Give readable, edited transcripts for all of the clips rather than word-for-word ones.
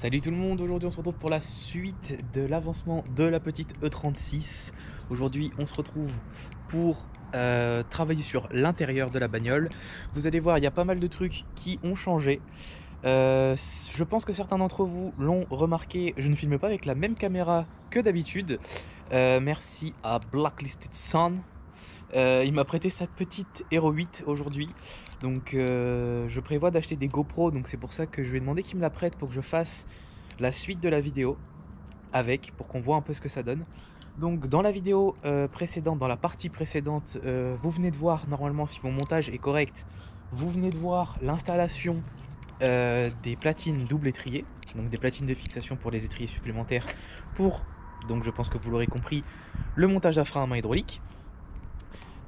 Salut tout le monde, aujourd'hui on se retrouve pour la suite de l'avancement de la petite E36. Aujourd'hui on se retrouve pour travailler sur l'intérieur de la bagnole. Vous allez voir, il y a pas mal de trucs qui ont changé. Je pense que certains d'entre vous l'ont remarqué, je ne filme pas avec la même caméra que d'habitude. Merci à Blacklisted Sun. Il m'a prêté sa petite Hero 8 aujourd'hui. Donc je prévois d'acheter des GoPro, donc c'est pour ça que je lui ai demandé qu'il me la prête pour que je fasse la suite de la vidéo avec, pour qu'on voit un peu ce que ça donne. Donc dans la vidéo précédente, dans la partie précédente, vous venez de voir, normalement si mon montage est correct, vous venez de voir l'installation des platines double étrier, donc des platines de fixation pour les étriers supplémentaires pour, donc je pense que vous l'aurez compris, le montage à frein à main hydraulique.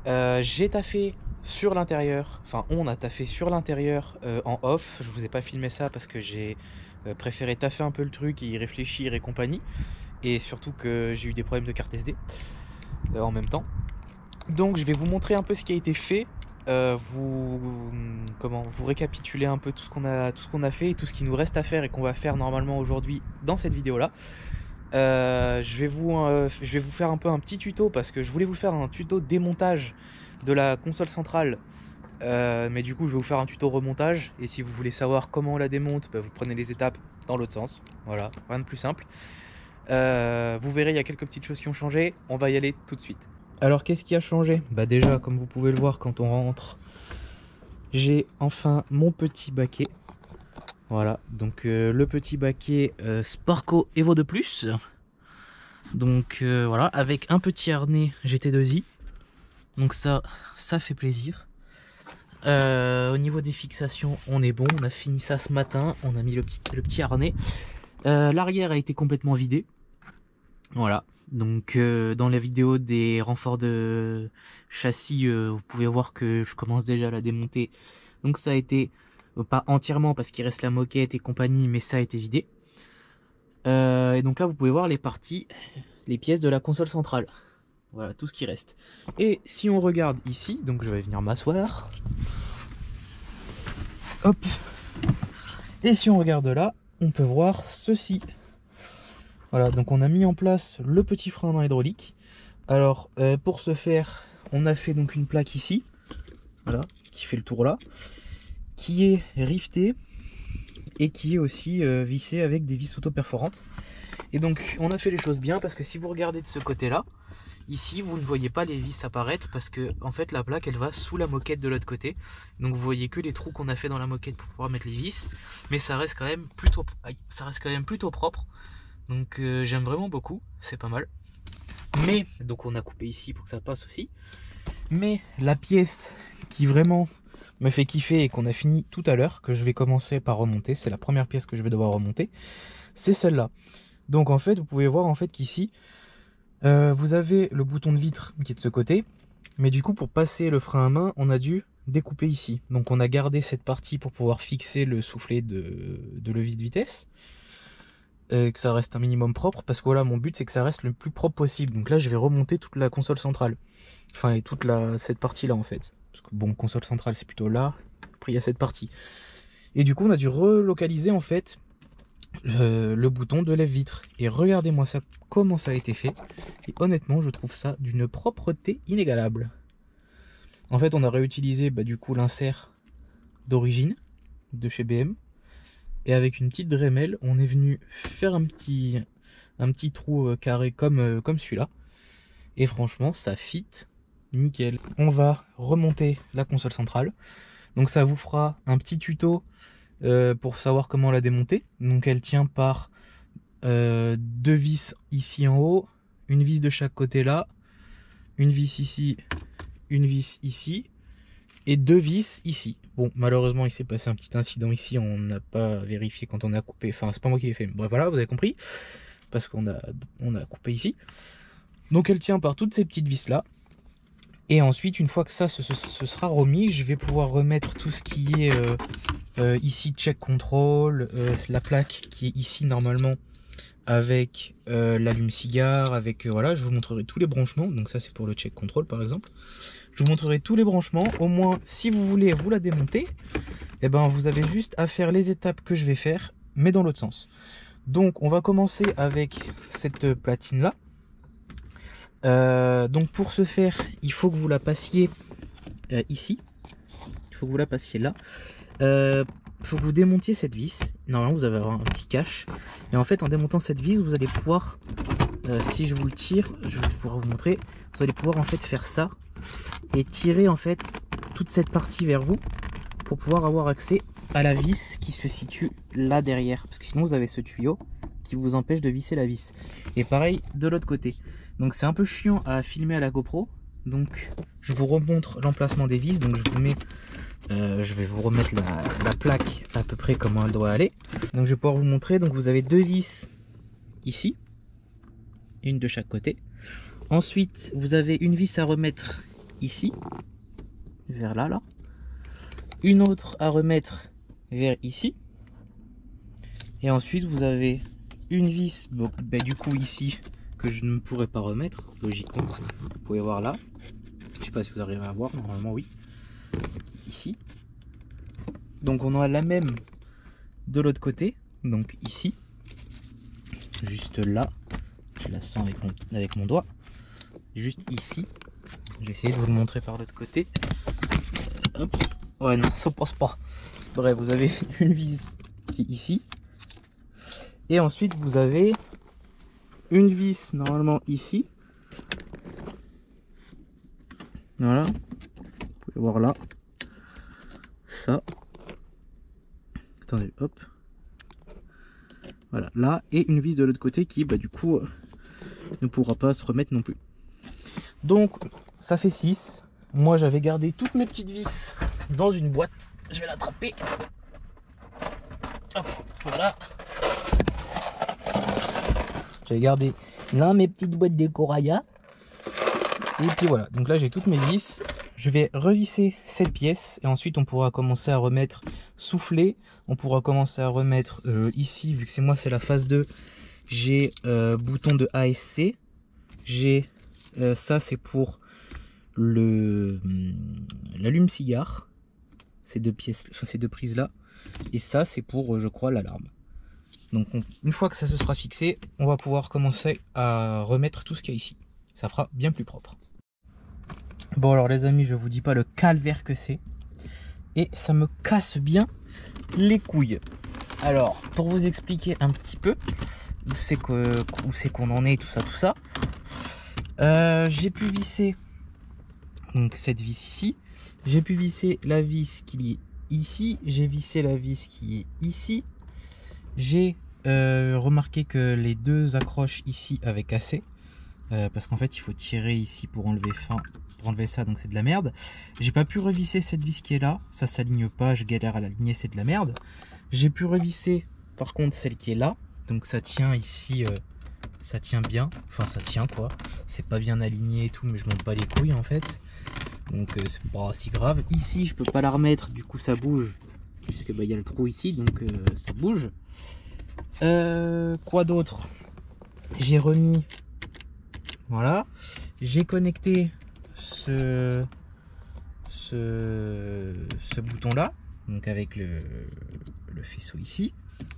J'ai taffé sur l'intérieur, enfin on a taffé sur l'intérieur en off. Je vous ai pas filmé ça parce que j'ai préféré taffer un peu le truc et y réfléchir et compagnie, et surtout que j'ai eu des problèmes de carte SD en même temps. Donc je vais vous montrer un peu ce qui a été fait, vous récapituler un peu tout ce qu'on a fait et tout ce qui nous reste à faire et qu'on va faire normalement aujourd'hui dans cette vidéo là. Je vais vous faire un peu un petit tuto parce que je voulais vous faire un tuto démontage de la console centrale, mais du coup je vais vous faire un tuto remontage, et si vous voulez savoir comment on la démonte, bah, vous prenez les étapes dans l'autre sens. Voilà, rien de plus simple. Vous verrez, il y a quelques petites choses qui ont changé, on va y aller tout de suite. Alors qu'est-ce qui a changé? Bah déjà, comme vous pouvez le voir quand on rentre, j'ai enfin mon petit baquet. Voilà, donc le petit baquet Sparco Evo 2+. Donc voilà, avec un petit harnais GT2i. Donc ça fait plaisir. Au niveau des fixations, on est bon. On a fini ça ce matin. On a mis le petit harnais. L'arrière a été complètement vidé. Voilà. Donc dans la vidéo des renforts de châssis, vous pouvez voir que je commence déjà à la démonter. Donc ça a été, pas entièrement parce qu'il reste la moquette et compagnie, mais ça a été vidé. Et donc là vous pouvez voir les parties, les pièces de la console centrale. Voilà tout ce qui reste. Et si on regarde ici, donc je vais venir m'asseoir. Hop. Et si on regarde là, on peut voir ceci. Voilà, donc on a mis en place le petit frein à main hydraulique. Alors pour ce faire, on a fait donc une plaque ici, voilà, qui fait le tour là, qui est rivetée et qui est aussi vissée avec des vis auto-perforantes. Et donc on a fait les choses bien, parce que si vous regardez de ce côté là, ici vous ne voyez pas les vis apparaître parce que en fait la plaque elle va sous la moquette de l'autre côté. Donc vous voyez que les trous qu'on a fait dans la moquette pour pouvoir mettre les vis, mais ça reste quand même plutôt propre. Donc j'aime vraiment beaucoup, c'est pas mal. Mais donc on a coupé ici pour que ça passe aussi. Mais la pièce qui vraiment me fait kiffer et qu'on a fini tout à l'heure, que je vais commencer par remonter, c'est la première pièce que je vais devoir remonter, c'est celle-là. Donc en fait vous pouvez voir en fait qu'ici vous avez le bouton de vitre qui est de ce côté, mais du coup pour passer le frein à main on a dû découper ici. Donc on a gardé cette partie pour pouvoir fixer le soufflet de levier de vitesse, que ça reste un minimum propre, parce que voilà, mon but c'est que ça reste le plus propre possible. Donc là je vais remonter toute la console centrale, enfin et toute cette partie là en fait, parce que bon, console centrale c'est plutôt là, après il y a cette partie, et du coup on a dû relocaliser en fait le bouton de lève-vitre. Et regardez-moi ça, comment ça a été fait. Et honnêtement je trouve ça d'une propreté inégalable. En fait on a réutilisé du coup l'insert d'origine de chez BM, et avec une petite Dremel on est venu faire un petit trou carré comme celui-là, et franchement ça fit nickel. On va remonter la console centrale, donc ça vous fera un petit tuto pour savoir comment la démonter. Donc elle tient par deux vis ici en haut, une vis de chaque côté là, une vis ici, une vis ici, et deux vis ici. Bon, malheureusement il s'est passé un petit incident ici, on n'a pas vérifié quand on a coupé, enfin c'est pas moi qui l'ai fait, mais bref voilà, vous avez compris, parce qu'on a coupé ici. Donc elle tient par toutes ces petites vis là. Et ensuite, une fois que ça se sera remis, je vais pouvoir remettre tout ce qui est ici check control, la plaque qui est ici normalement avec l'allume-cigare, avec voilà, je vous montrerai tous les branchements. Donc ça c'est pour le check control par exemple. Je vous montrerai tous les branchements. Au moins, si vous voulez vous la démonter, et ben vous avez juste à faire les étapes que je vais faire, mais dans l'autre sens. Donc on va commencer avec cette platine là. Donc pour ce faire, il faut que vous la passiez ici. Il faut que vous la passiez là. Il faut que vous démontiez cette vis. Normalement vous allez avoir un petit cache. Et en fait en démontant cette vis, vous allez pouvoir, si je vous le tire, je vais pouvoir vous montrer. Vous allez pouvoir en fait faire ça et tirer en fait toute cette partie vers vous pour pouvoir avoir accès à la vis qui se situe là derrière, parce que sinon vous avez ce tuyau qui vous empêche de visser la vis. Et pareil de l'autre côté. Donc c'est un peu chiant à filmer à la GoPro, donc je vous remontre l'emplacement des vis. Donc je vous mets je vais vous remettre la plaque à peu près comment elle doit aller. Donc je vais pouvoir vous montrer. Donc vous avez deux vis ici, une de chaque côté. Ensuite vous avez une vis à remettre ici vers là, une autre à remettre vers ici, et ensuite vous avez une vis du coup ici que je ne pourrais pas remettre logiquement. Vous pouvez voir là, je sais pas si vous arrivez à voir, normalement oui, ici. Donc on a la même de l'autre côté, donc ici, juste là, je la sens avec mon doigt, juste ici. Je vais essayer de vous le montrer par l'autre côté. Hop. Ouais, non, ça passe pas. Bref, vous avez une vis qui est ici. Et ensuite, vous avez une vis normalement ici. Voilà. Vous pouvez voir là. Ça. Attendez, hop. Voilà, là. Et une vis de l'autre côté qui, du coup, ne pourra pas se remettre non plus. Donc, ça fait 6. Moi, j'avais gardé toutes mes petites vis dans une boîte. Je vais l'attraper. Hop, voilà. J'avais gardé là mes petites boîtes de Coraya. Et puis voilà, donc là j'ai toutes mes vis. Je vais revisser cette pièce et ensuite on pourra commencer à remettre souffler. On pourra commencer à remettre ici, vu que c'est moi, c'est la phase 2. J'ai bouton de ASC. J'ai ça, c'est pour l'allume-cigare. Ces deux pièces, enfin ces deux prises là. Et ça, c'est pour, je crois, l'alarme. Donc une fois que ça se sera fixé, on va pouvoir commencer à remettre tout ce qu'il y a ici. Ça fera bien plus propre. Bon alors les amis, je vous dis pas le calvaire que c'est. Et ça me casse bien les couilles. Alors, pour vous expliquer un petit peu où c'est qu'on en est, tout ça. J'ai pu visser donc cette vis ici. J'ai pu visser la vis qui est ici. J'ai vissé la vis qui est ici. J'ai remarqué que les deux accroches ici avaient cassé. Parce qu'en fait il faut tirer ici pour enlever ça, donc c'est de la merde. J'ai pas pu revisser cette vis qui est là, ça s'aligne pas, je galère à l'aligner, c'est de la merde. J'ai pu revisser par contre celle qui est là, donc ça tient ici, ça tient bien, enfin ça tient quoi, c'est pas bien aligné et tout, mais je monte pas les couilles en fait, donc c'est pas si grave. Ici je peux pas la remettre, du coup ça bouge, puisque il y a le trou ici, donc ça bouge. Quoi d'autre? J'ai remis, voilà, j'ai connecté ce bouton là, donc avec le faisceau ici,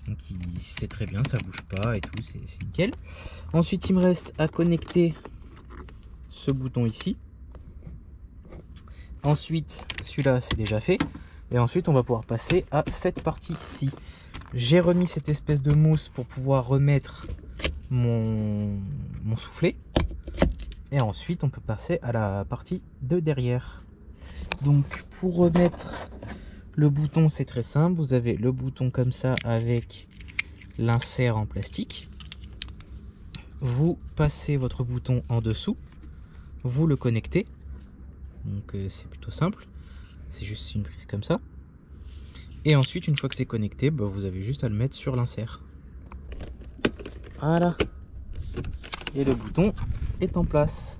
donc c'est très bien, ça bouge pas et tout, c'est nickel. Ensuite il me reste à connecter ce bouton ici. Ensuite celui-là c'est déjà fait, et ensuite on va pouvoir passer à cette partie ici. J'ai remis cette espèce de mousse pour pouvoir remettre mon soufflet. Et ensuite on peut passer à la partie de derrière. Donc pour remettre le bouton, c'est très simple. Vous avez le bouton comme ça avec l'insert en plastique. Vous passez votre bouton en dessous, vous le connectez. Donc c'est plutôt simple, c'est juste une prise comme ça. Et ensuite une fois que c'est connecté, vous avez juste à le mettre sur l'insert. Voilà. Et le bouton est en place.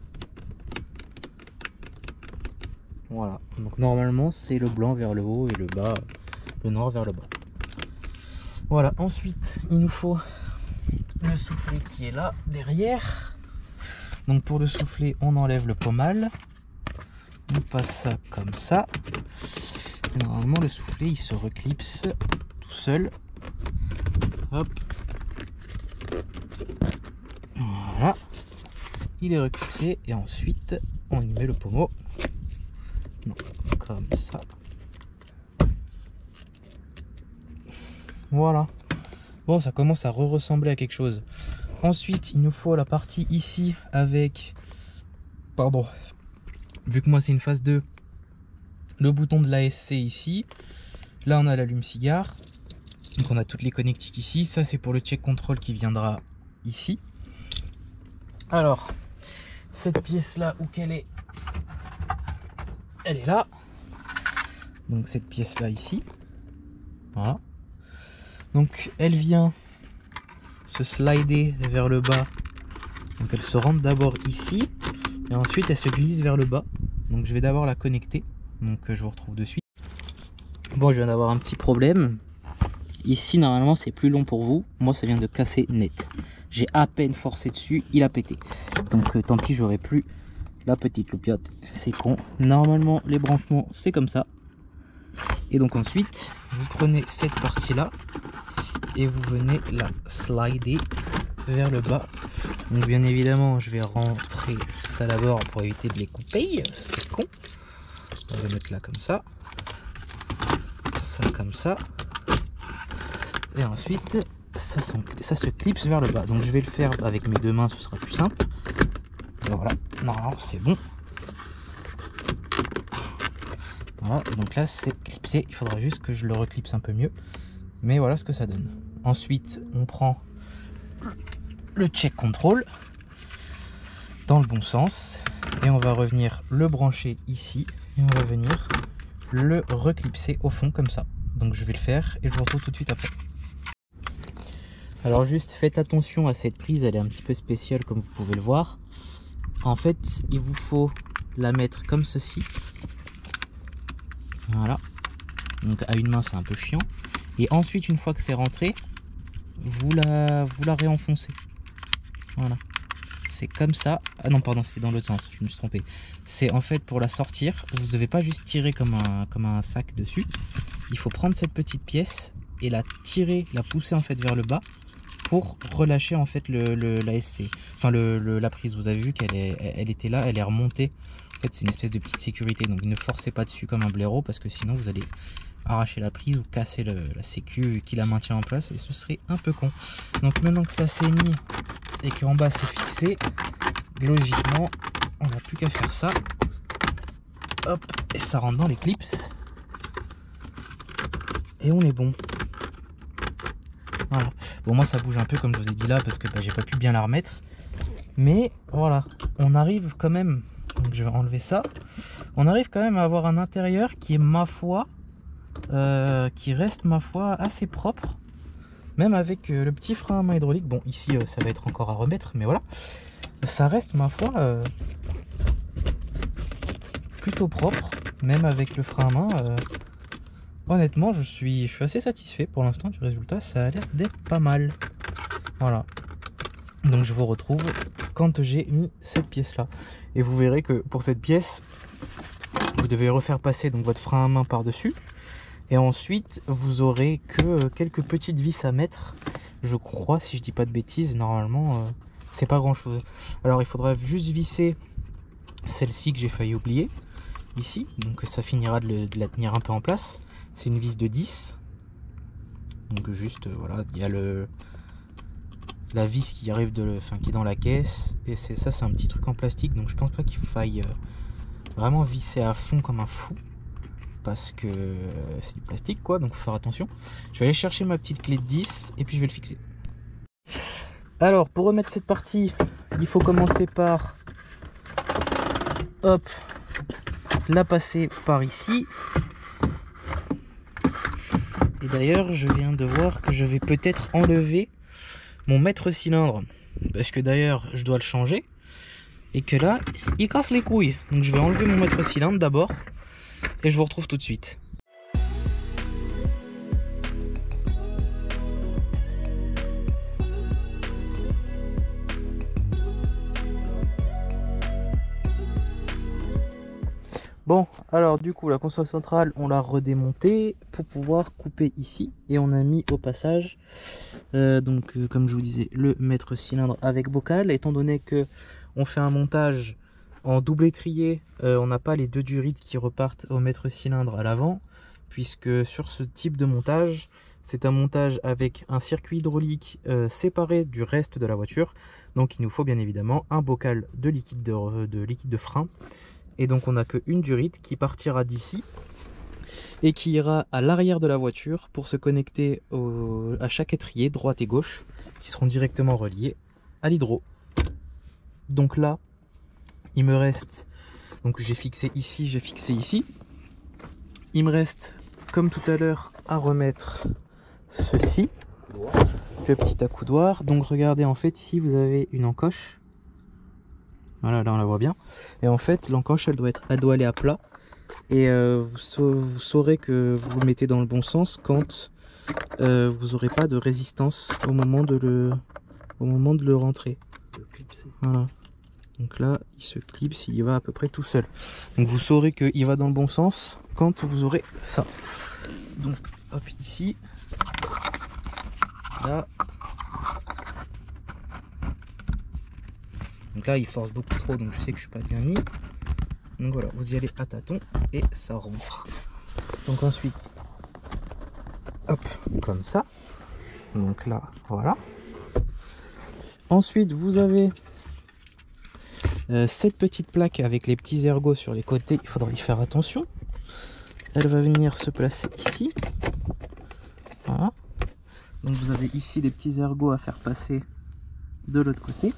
Voilà, donc normalement c'est le blanc vers le haut et le bas, le noir vers le bas. Voilà, ensuite il nous faut le soufflet qui est là derrière. Donc pour le soufflet, on enlève le pommal, on passe ça comme ça. Et normalement le soufflet il se reclipse tout seul. Hop, il est reclipsé et ensuite on y met le pommeau. Non, comme ça. Voilà. Bon, ça commence à ressembler à quelque chose. Ensuite, il nous faut la partie ici avec, pardon, vu que moi c'est une phase 2, le bouton de l'ASC ici. Là on a l'allume-cigare. Donc on a toutes les connectiques ici. Ça c'est pour le check control qui viendra ici. Alors, cette pièce là, où qu'elle est? Elle est là. Donc cette pièce là ici. Voilà. Donc elle vient se slider vers le bas. Donc elle se rentre d'abord ici. Et ensuite elle se glisse vers le bas. Donc je vais d'abord la connecter. Donc je vous retrouve de suite. Bon, je viens d'avoir un petit problème. Ici normalement c'est plus long pour vous. Moi ça vient de casser net. J'ai à peine forcé dessus, il a pété. Donc tant pis, j'aurai plus la petite loupiote. C'est con. Normalement les branchements c'est comme ça. Et donc ensuite vous prenez cette partie là et vous venez la slider vers le bas. Donc bien évidemment je vais rentrer ça d'abord pour éviter de les couper. C'est con. On va mettre là comme ça. Ça comme ça. Et ensuite ça se clipse vers le bas. Donc je vais le faire avec mes deux mains, ce sera plus simple. Et voilà, normalement c'est bon. Voilà, et donc là c'est clipsé. Il faudra juste que je le reclipse un peu mieux. Mais voilà ce que ça donne. Ensuite on prend le check control dans le bon sens. Et on va revenir le brancher ici. Et on va venir le reclipser au fond comme ça. Donc je vais le faire et je vous retrouve tout de suite après. Alors juste faites attention à cette prise, elle est un petit peu spéciale comme vous pouvez le voir. En fait il vous faut la mettre comme ceci. Voilà. Donc à une main c'est un peu chiant. Et ensuite une fois que c'est rentré, vous la réenfoncez. Voilà. C'est comme ça. Ah non pardon, c'est dans l'autre sens, je me suis trompé. C'est en fait pour la sortir, vous ne devez pas juste tirer comme un sac dessus. Il faut prendre cette petite pièce et la tirer, la pousser en fait vers le bas pour relâcher en fait l'ASC. Enfin la prise, vous avez vu qu'elle elle était là, elle est remontée. En fait c'est une espèce de petite sécurité, donc ne forcez pas dessus comme un blaireau parce que sinon vous allez arracher la prise ou casser la sécu qui la maintient en place et ce serait un peu con. Donc maintenant que ça s'est mis et qu'en bas c'est fixé, logiquement on n'a plus qu'à faire ça. Hop, et ça rentre dans les clips. Et on est bon. Voilà. Bon moi ça bouge un peu comme je vous ai dit là parce que j'ai pas pu bien la remettre. Mais voilà, on arrive quand même, donc je vais enlever ça. On arrive quand même à avoir un intérieur qui est ma foi, qui reste ma foi assez propre. Même avec le petit frein à main hydraulique. Bon ici ça va être encore à remettre mais voilà. Ça reste ma foi plutôt propre. Même avec le frein à main. Honnêtement je suis assez satisfait pour l'instant du résultat. Ça a l'air d'être pas mal. Voilà. Donc je vous retrouve quand j'ai mis cette pièce là. Et vous verrez que pour cette pièce, vous devez refaire passer donc votre frein à main par dessus. Et ensuite vous aurez que quelques petites vis à mettre. Je crois, si je dis pas de bêtises, normalement c'est pas grand chose. Alors il faudra juste visser celle-ci que j'ai failli oublier. Ici, donc ça finira de la tenir un peu en place. C'est une vis de 10. Donc juste voilà, il y a la vis qui arrive qui est dans la caisse. Et c'est un petit truc en plastique. Donc je pense pas qu'il faille vraiment visser à fond comme un fou. Parce que c'est du plastique quoi, donc faut faire attention. Je vais aller chercher ma petite clé de 10 et puis je vais le fixer. Alors pour remettre cette partie, il faut commencer par hop, la passer par ici. Et d'ailleurs je viens de voir que je vais peut-être enlever mon maître cylindre. Parce que d'ailleurs je dois le changer. Et que là il casse les couilles. Donc je vais enlever mon maître cylindre d'abord. Et je vous retrouve tout de suite. Bon, alors du coup la console centrale on l'a redémontée pour pouvoir couper ici. Et on a mis au passage comme je vous disais le maître cylindre avec bocal. Étant donné que on fait un montage en double étrier. On n'a pas les deux durites qui repartent au mètre cylindre à l'avant, puisque sur ce type de montage, c'est un montage avec un circuit hydraulique séparé du reste de la voiture. Donc il nous faut bien évidemment un bocal de liquide de frein. Et donc on n'a qu'une durite qui partira d'ici et qui ira à l'arrière de la voiture pour se connecter à chaque étrier, droite et gauche, qui seront directement reliés à l'hydro. Donc là, il me reste, donc j'ai fixé ici, j'ai fixé ici. Il me reste, comme tout à l'heure, à remettre ceci, le petit accoudoir. Donc regardez, en fait ici vous avez une encoche. Voilà, là on la voit bien. Et en fait l'encoche elle doit aller à plat. Et vous saurez que vous le mettez dans le bon sens quand vous n'aurez pas de résistance au moment de le rentrer. Voilà. Donc là il se clipse, il va à peu près tout seul. Donc vous saurez qu'il va dans le bon sens quand vous aurez ça. Donc hop, ici, là. Donc là il force beaucoup trop, donc je sais que je suis pas bien mis. Donc voilà, vous y allez à tâtons et ça rentre. Donc ensuite, hop, comme ça. Donc là, voilà. Ensuite, vous avez cette petite plaque avec les petits ergots sur les côtés. Il faudra y faire attention. Elle va venir se placer ici. Voilà. Donc vous avez ici des petits ergots à faire passer de l'autre côté.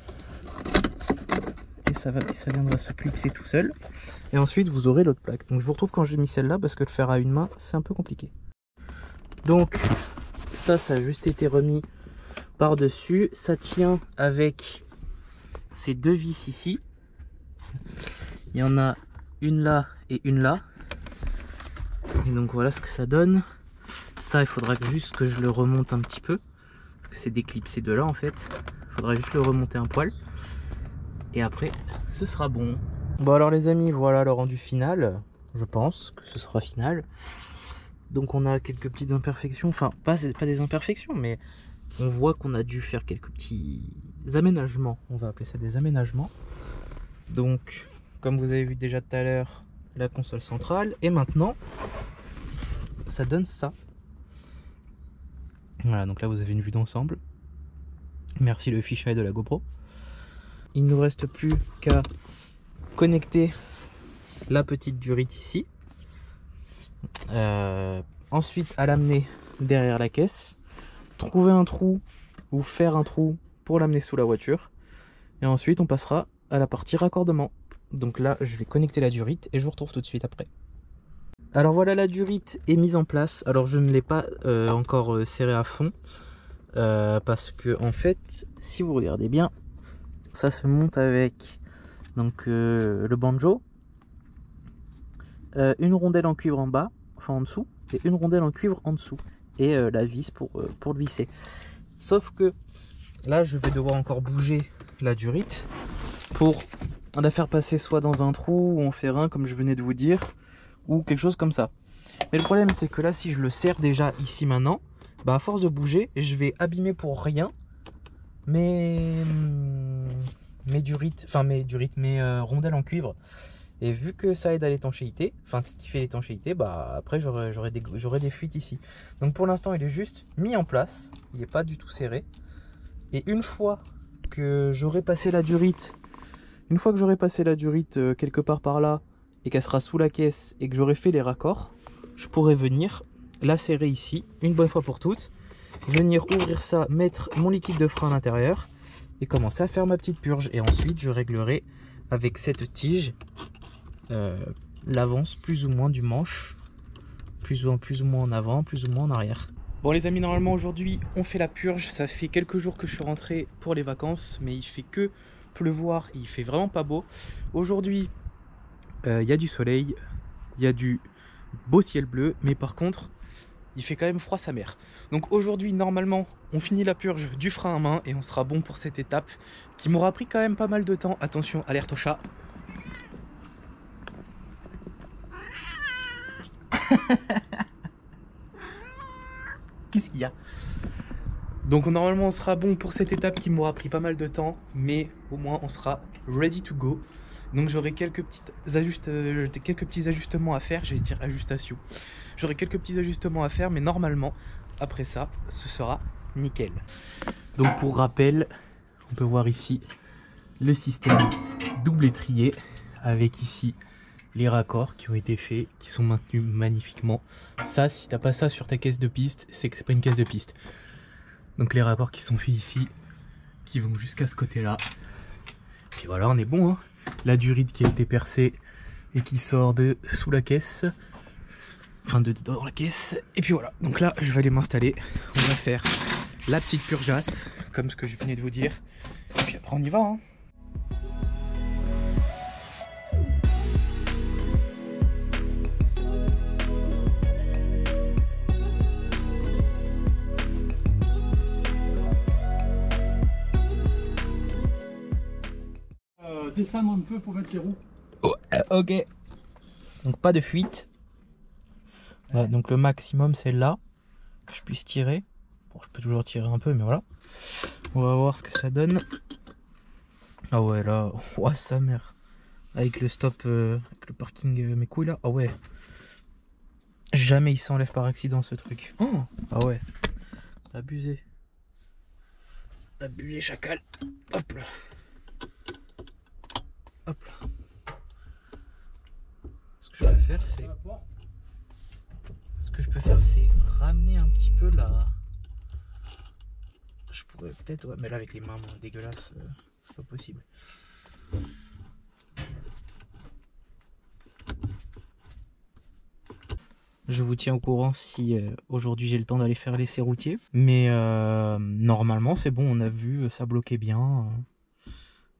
Et ça viendra se clipser tout seul. Et ensuite vous aurez l'autre plaque. Donc je vous retrouve quand j'ai mis celle-là parce que le faire à une main c'est un peu compliqué. Donc ça a juste été remis par dessus. Ça tient avec ces deux vis ici. Il y en a une là et une là. Et donc voilà ce que ça donne. Ça il faudra juste que je le remonte un petit peu. Parce que c'est déclipsé de là en fait. Il faudra juste le remonter un poil. Et après ce sera bon. Bon alors les amis, voilà le rendu final. Je pense que ce sera final. Donc on a quelques petites imperfections. Enfin pas des imperfections, mais on voit qu'on a dû faire quelques petits aménagements. On va appeler ça des aménagements. Donc comme vous avez vu déjà tout à l'heure, la console centrale. Et maintenant ça donne ça. Voilà, donc là vous avez une vue d'ensemble. Merci le fisheye de la GoPro. Il ne nous reste plus qu'à connecter la petite durite ici. Ensuite à l'amener derrière la caisse. Trouver un trou ou faire un trou pour l'amener sous la voiture. Et ensuite on passera à la partie raccordement. Donc là je vais connecter la durite et je vous retrouve tout de suite après. Alors voilà, la durite est mise en place. Alors je ne l'ai pas encore serré à fond parce que en fait si vous regardez bien, ça se monte avec donc le banjo, une rondelle en cuivre en bas, enfin en dessous, et une rondelle en cuivre en dessous, et la vis pour le visser. Sauf que là je vais devoir encore bouger la durite pour la faire passer soit dans un trou ou en faire un comme je venais de vous dire, ou quelque chose comme ça. Mais le problème c'est que là si je le serre déjà ici maintenant, bah à force de bouger je vais abîmer pour rien mes rondelles en cuivre. Et vu que ça aide à l'étanchéité, enfin ce qui fait l'étanchéité, bah après j'aurai des fuites ici. Donc pour l'instant il est juste mis en place, il n'est pas du tout serré. Et une fois que j'aurai passé la durite, quelque part par là, et qu'elle sera sous la caisse et que j'aurai fait les raccords, je pourrai venir la serrer ici, une bonne fois pour toutes, venir ouvrir ça, mettre mon liquide de frein à l'intérieur et commencer à faire ma petite purge. Et ensuite je réglerai avec cette tige l'avance plus ou moins du manche, plus ou moins en avant, plus ou moins en arrière. Bon les amis, normalement aujourd'hui on fait la purge. Ça fait quelques jours que je suis rentré pour les vacances, mais il fait que pleuvoir et il fait vraiment pas beau. Aujourd'hui il y a du soleil, il y a du beau ciel bleu, mais par contre il fait quand même froid sa mère. Donc aujourd'hui normalement on finit la purge du frein à main et on sera bon pour cette étape qui m'aura pris quand même pas mal de temps. Attention, alerte au chat. Qu'est-ce qu'il y a? Donc normalement on sera bon pour cette étape qui m'aura pris pas mal de temps, mais au moins on sera ready to go. Donc j'aurai quelques petits ajustements à faire, j'allais dire ajustation. J'aurai quelques petits ajustements à faire, mais normalement après ça, ce sera nickel. Donc pour rappel, on peut voir ici le système double étrier avec ici les raccords qui ont été faits, qui sont maintenus magnifiquement. Ça, si t'as pas ça sur ta caisse de piste, c'est que c'est pas une caisse de piste. Donc les raccords qui sont faits ici, qui vont jusqu'à ce côté-là. Puis voilà, on est bon, hein. La durite qui a été percée et qui sort de sous la caisse. Enfin de dans la caisse. Et puis voilà, donc là je vais aller m'installer. On va faire la petite purgeasse, comme ce que je venais de vous dire. Et puis après on y va, hein. Descendre un peu pour mettre les roues. Oh, ok. Donc pas de fuite. Ouais, donc le maximum c'est là que je puisse tirer. Bon, je peux toujours tirer un peu, mais voilà. On va voir ce que ça donne. Ah ouais, là, oh, sa mère. Avec le stop, avec le parking, mes couilles là. Ah ouais. Jamais il s'enlève par accident ce truc. Oh, ah ouais. Abusé. Abusé chacal. Hop là. Hop là. Ce que je peux faire, c'est... Ce que je peux faire, c'est ramener un petit peu là. Je pourrais peut-être, ouais, mais là avec les mains dégueulasses, c'est pas possible. Je vous tiens au courant si aujourd'hui j'ai le temps d'aller faire l'essai routier. Mais normalement c'est bon, on a vu, ça bloquait bien.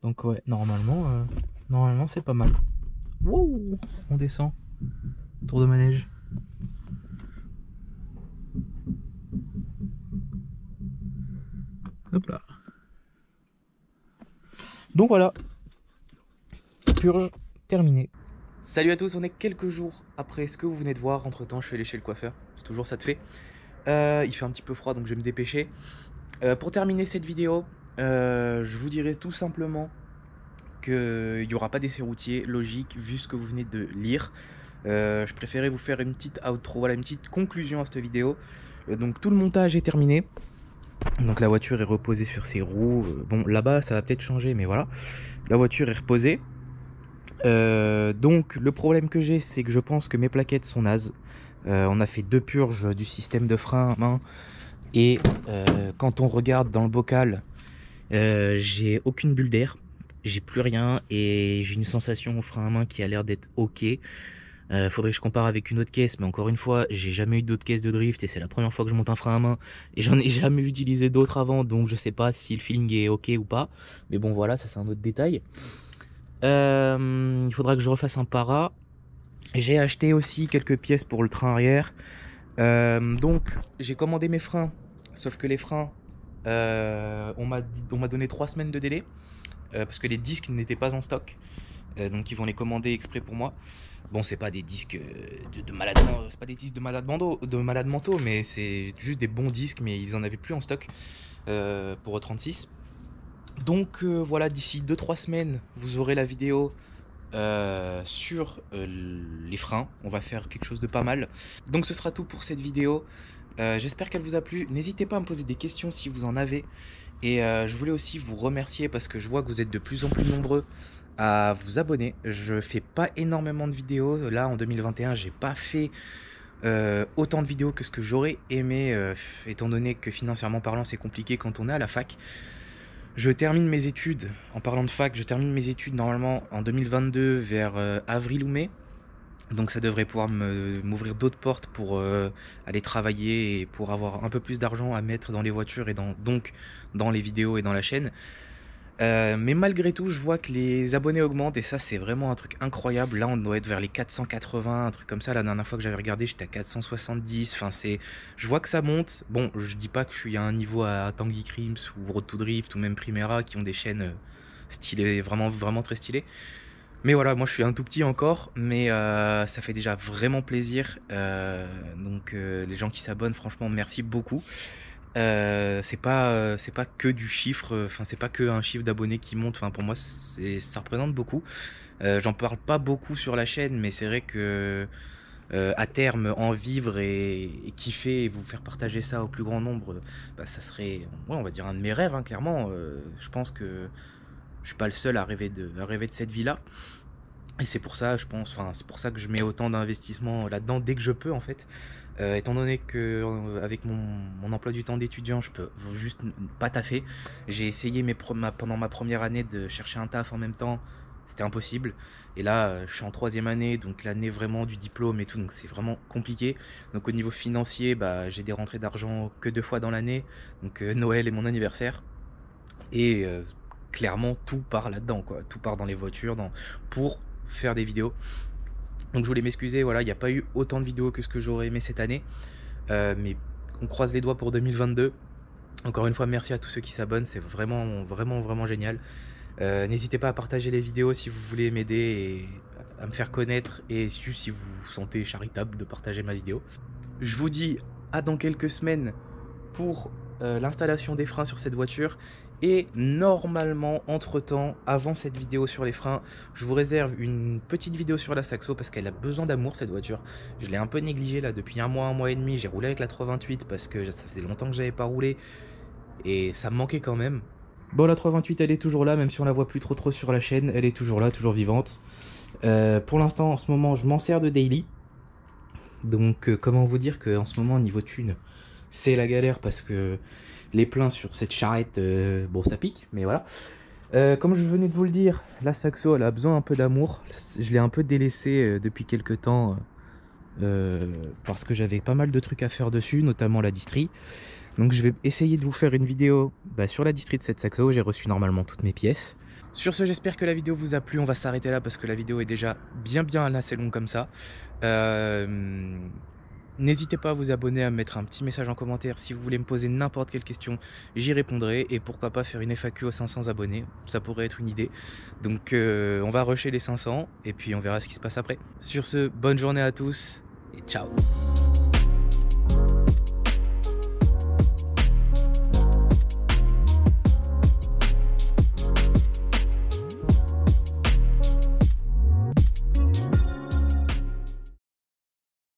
Donc ouais, normalement c'est pas mal. Wouh, on descend. Tour de manège. Hop là. Donc voilà. Purge terminée. Salut à tous, on est quelques jours après ce que vous venez de voir. Entre temps, je suis allé chez le coiffeur. C'est toujours ça de fait. Il fait un petit peu froid, donc je vais me dépêcher. Pour terminer cette vidéo, je vous dirai tout simplement qu'il n'y aura pas d'essai routier, logique, vu ce que vous venez de lire. Je préférais vous faire une petite outro, voilà, une petite conclusion à cette vidéo. Donc tout le montage est terminé. Donc la voiture est reposée sur ses roues. Bon, là-bas, ça va peut-être changer, mais voilà. La voiture est reposée. Donc le problème que j'ai, c'est que je pense que mes plaquettes sont nazes. On a fait 2 purges du système de frein à main. Et quand on regarde dans le bocal, j'ai aucune bulle d'air. J'ai plus rien et j'ai une sensation au frein à main qui a l'air d'être ok. Faudrait que je compare avec une autre caisse, mais encore une fois, j'ai jamais eu d'autres caisses de drift et c'est la première fois que je monte un frein à main et j'en ai jamais utilisé d'autres avant, donc je sais pas si le feeling est ok ou pas. Mais bon voilà, ça c'est un autre détail. Il faudra que je refasse un para. J'ai acheté aussi quelques pièces pour le train arrière. Donc j'ai commandé mes freins, sauf que les freins, on m'a donné 3 semaines de délai parce que les disques n'étaient pas en stock. Donc ils vont les commander exprès pour moi. Bon, c'est pas des disques de malades, c'est pas des disques de malades mentaux, mais c'est juste des bons disques, mais ils en avaient plus en stock pour E36. Donc voilà, d'ici 2-3 semaines, vous aurez la vidéo sur les freins. On va faire quelque chose de pas mal. Donc ce sera tout pour cette vidéo. J'espère qu'elle vous a plu. N'hésitez pas à me poser des questions si vous en avez. Et je voulais aussi vous remercier parce que je vois que vous êtes de plus en plus nombreux à vous abonner. Je fais pas énormément de vidéos. Là en 2021, j'ai pas fait autant de vidéos que ce que j'aurais aimé, étant donné que financièrement parlant, c'est compliqué quand on est à la fac. Je termine mes études, en parlant de fac, je termine mes études normalement en 2022 vers avril ou mai. Donc ça devrait pouvoir m'ouvrir d'autres portes pour aller travailler et pour avoir un peu plus d'argent à mettre dans les voitures et donc dans les vidéos et dans la chaîne. Mais malgré tout, je vois que les abonnés augmentent et ça c'est vraiment un truc incroyable. Là on doit être vers les 480, un truc comme ça. La dernière fois que j'avais regardé, j'étais à 470. Enfin je vois que ça monte. Bon, je dis pas que je suis à un niveau à Tanguy Crims ou Road to Drift ou même Primera qui ont des chaînes stylées, vraiment très stylées. Mais voilà, moi je suis un tout petit encore, mais ça fait déjà vraiment plaisir. Donc les gens qui s'abonnent, franchement merci beaucoup. C'est pas que du chiffre, enfin c'est pas que un chiffre d'abonnés qui monte. Enfin pour moi ça représente beaucoup. J'en parle pas beaucoup sur la chaîne, mais c'est vrai que à terme en vivre et kiffer et vous faire partager ça au plus grand nombre, bah, ça serait, ouais, on va dire un de mes rêves, hein, clairement. Je pense que je suis pas le seul à rêver de cette vie-là. Et c'est pour ça, je pense, enfin, c'est pour ça que je mets autant d'investissement là-dedans dès que je peux en fait. Étant donné que avec mon emploi du temps d'étudiant, je peux juste pas taffer. J'ai essayé pendant ma première année de chercher un taf en même temps, c'était impossible. Et là, je suis en troisième année, donc l'année vraiment du diplôme et tout, donc c'est vraiment compliqué. Donc au niveau financier, bah, j'ai des rentrées d'argent que 2 fois dans l'année, donc Noël et mon anniversaire. Et clairement, tout part là-dedans, quoi. Tout part dans les voitures, pour faire des vidéos. Donc je voulais m'excuser, voilà, il n'y a pas eu autant de vidéos que ce que j'aurais aimé cette année. Mais on croise les doigts pour 2022. Encore une fois, merci à tous ceux qui s'abonnent, c'est vraiment, vraiment, vraiment génial. N'hésitez pas à partager les vidéos si vous voulez m'aider et à me faire connaître, et si vous vous sentez charitable de partager ma vidéo. Je vous dis à dans quelques semaines pour l'installation des freins sur cette voiture. Et normalement, entre-temps, avant cette vidéo sur les freins, je vous réserve une petite vidéo sur la Saxo parce qu'elle a besoin d'amour, cette voiture. Je l'ai un peu négligée là depuis un mois et demi. J'ai roulé avec la 328 parce que ça faisait longtemps que j'avais pas roulé et ça me manquait quand même. Bon, la 328 elle est toujours là, même si on la voit plus trop sur la chaîne, elle est toujours là, toujours vivante. Pour l'instant, en ce moment, je m'en sers de daily. Donc comment vous dire qu'en ce moment, niveau thune, c'est la galère parce que les pleins sur cette charrette, bon ça pique, mais voilà. Comme je venais de vous le dire, la Saxo elle a besoin un peu d'amour. Je l'ai un peu délaissée depuis quelques temps parce que j'avais pas mal de trucs à faire dessus, notamment la distrie. Donc je vais essayer de vous faire une vidéo sur la distrie de cette Saxo. J'ai reçu normalement toutes mes pièces. Sur ce, j'espère que la vidéo vous a plu. On va s'arrêter là parce que la vidéo est déjà bien assez longue comme ça. N'hésitez pas à vous abonner, à me mettre un petit message en commentaire si vous voulez me poser n'importe quelle question, j'y répondrai, et pourquoi pas faire une FAQ aux 500 abonnés, ça pourrait être une idée. Donc on va rusher les 500 et puis on verra ce qui se passe après. Sur ce, bonne journée à tous et ciao.